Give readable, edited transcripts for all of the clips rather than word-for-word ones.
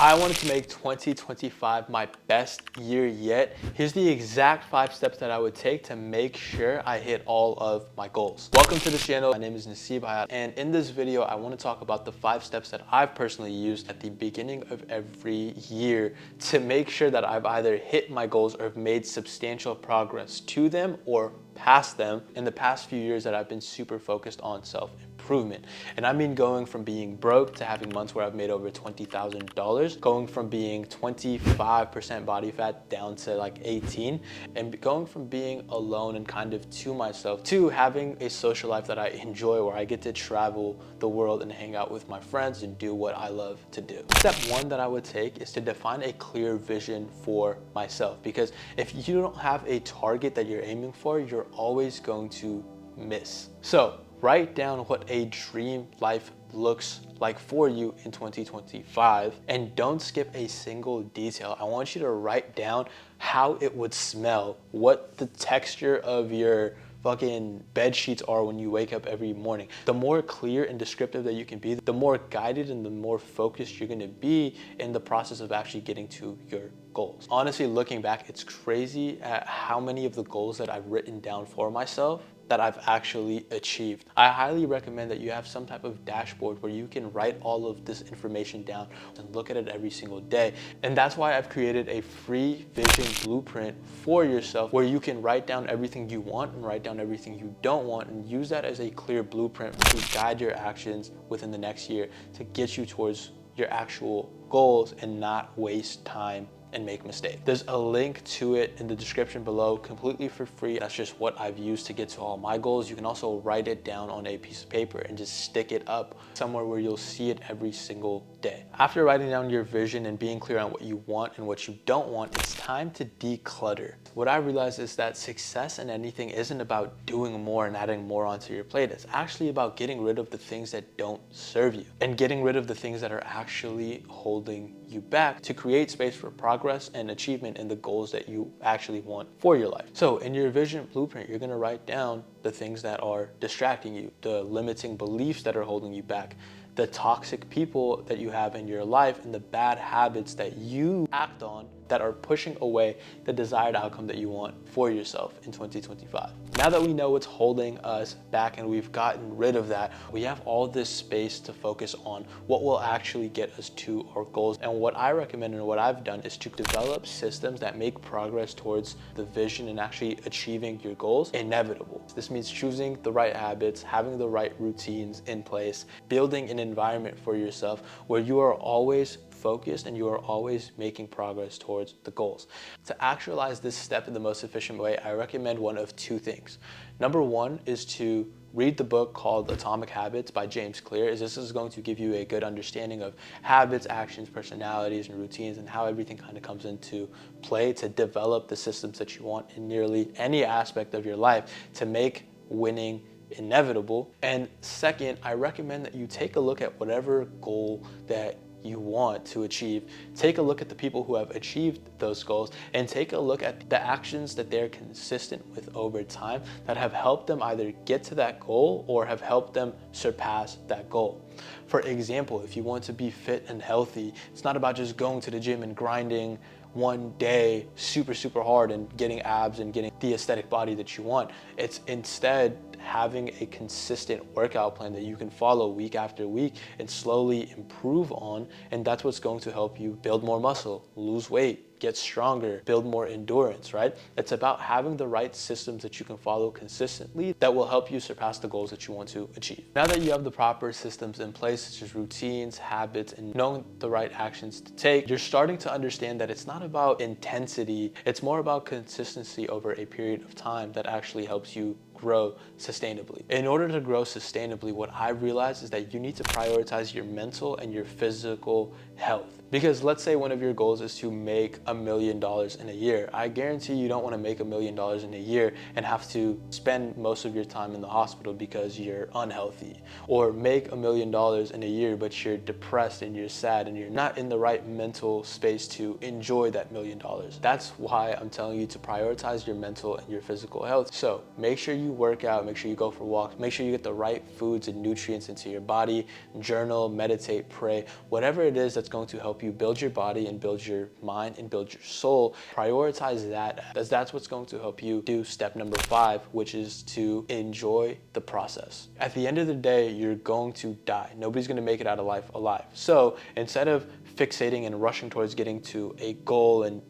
I wanted to make 2025 my best year yet. Here's the exact 5 steps that I would take to make sure I hit all of my goals. Welcome to the channel. My name is Nasib Hayat, and in this video, I want to talk about the 5 steps that I've personally used at the beginning of every year to make sure that I've either hit my goals or have made substantial progress to them or past them in the past few years that I've been super focused on self-improvement. And I mean going from being broke to having months where I've made over $20,000, going from being 25% body fat down to like 18, and going from being alone and kind of to myself to having a social life that I enjoy, where I get to travel the world and hang out with my friends and do what I love to do. Step 1 that I would take is to define a clear vision for myself, because if you don't have a target that you're aiming for, you're always going to miss. So write down what a dream life looks like for you in 2025, and don't skip a single detail. I want you to write down how it would smell, what the texture of your fucking bed sheets are when you wake up every morning. The more clear and descriptive that you can be, the more guided and the more focused you're gonna be in the process of actually getting to your goals. Honestly, looking back, it's crazy at how many of the goals that I've written down for myself that I've actually achieved. I highly recommend that you have some type of dashboard where you can write all of this information down and look at it every single day. And that's why I've created a free vision blueprint for yourself, where you can write down everything you want and write down everything you don't want, and use that as a clear blueprint to guide your actions within the next year to get you towards your actual goals and not waste time and make mistakes. There's a link to it in the description below, completely for free. That's just what I've used to get to all my goals. You can also write it down on a piece of paper and just stick it up somewhere where you'll see it every single day. After writing down your vision and being clear on what you want and what you don't want, it's time to declutter. What I realized is that success in anything isn't about doing more and adding more onto your plate. It's actually about getting rid of the things that don't serve you and getting rid of the things that are actually holding you back, to create space for progress and achievement in the goals that you actually want for your life. So in your vision blueprint, you're gonna write down the things that are distracting you, the limiting beliefs that are holding you back, the toxic people that you have in your life, and the bad habits that you act on that are pushing away the desired outcome that you want for yourself in 2025. Now that we know what's holding us back and we've gotten rid of that, we have all this space to focus on what will actually get us to our goals. And what I recommend and what I've done is to develop systems that make progress towards the vision and actually achieving your goals inevitable. This means choosing the right habits, having the right routines in place, building an environment for yourself where you are always focused and you are always making progress towards the goals. To actualize this step in the most efficient way, I recommend one of 2 things. Number 1 is to read the book called Atomic Habits by James Clear, as this is going to give you a good understanding of habits, actions, personalities, and routines, and how everything kind of comes into play to develop the systems that you want in nearly any aspect of your life to make winning inevitable. And second, I recommend that you take a look at whatever goal that you want to achieve. Take a look at the people who have achieved those goals and take a look at the actions that they're consistent with over time that have helped them either get to that goal or have helped them surpass that goal. For example, if you want to be fit and healthy, it's not about just going to the gym and grinding one day super hard and getting abs and getting the aesthetic body that you want. It's instead having a consistent workout plan that you can follow week after week and slowly improve on, and that's what's going to help you build more muscle, lose weight, get stronger, build more endurance, right? It's about having the right systems that you can follow consistently that will help you surpass the goals that you want to achieve. Now that you have the proper systems in place, such as routines, habits, and knowing the right actions to take, you're starting to understand that it's not about intensity, it's more about consistency over a period of time that actually helps you grow sustainably. In order to grow sustainably, what I realized is that you need to prioritize your mental and your physical health. Because let's say one of your goals is to make $1 million in a year. I guarantee you don't want to make $1 million in a year and have to spend most of your time in the hospital because you're unhealthy. Or make $1 million in a year, but you're depressed and you're sad and you're not in the right mental space to enjoy that $1 million. That's why I'm telling you to prioritize your mental and your physical health. So make sure you work out, make sure you go for walks, make sure you get the right foods and nutrients into your body, journal, meditate, pray, whatever it is that's going to help you build your body and build your mind and build your soul, prioritize that, as that's what's going to help you do step number 5, which is to enjoy the process. At the end of the day, you're going to die. Nobody's going to make it out of life alive. So instead of fixating and rushing towards getting to a goal and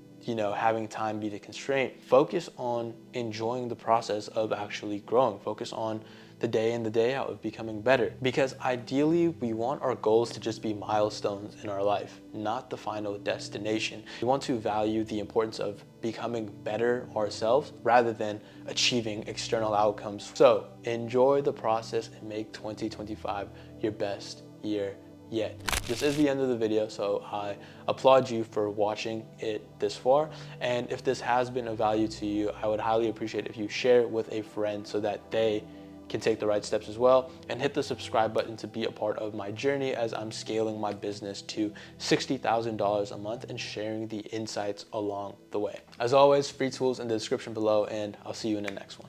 having time be the constraint, focus on enjoying the process of actually growing. Focus on the day in, the day out of becoming better. Because ideally, we want our goals to just be milestones in our life, not the final destination. We want to value the importance of becoming better ourselves rather than achieving external outcomes. So enjoy the process and make 2025 your best year yet. This is the end of the video, so I applaud you for watching it this far. And if this has been of value to you, I would highly appreciate if you share it with a friend so that they can take the right steps as well, and hit the subscribe button to be a part of my journey as I'm scaling my business to $60,000 a month and sharing the insights along the way. As always, free tools in the description below, and I'll see you in the next one.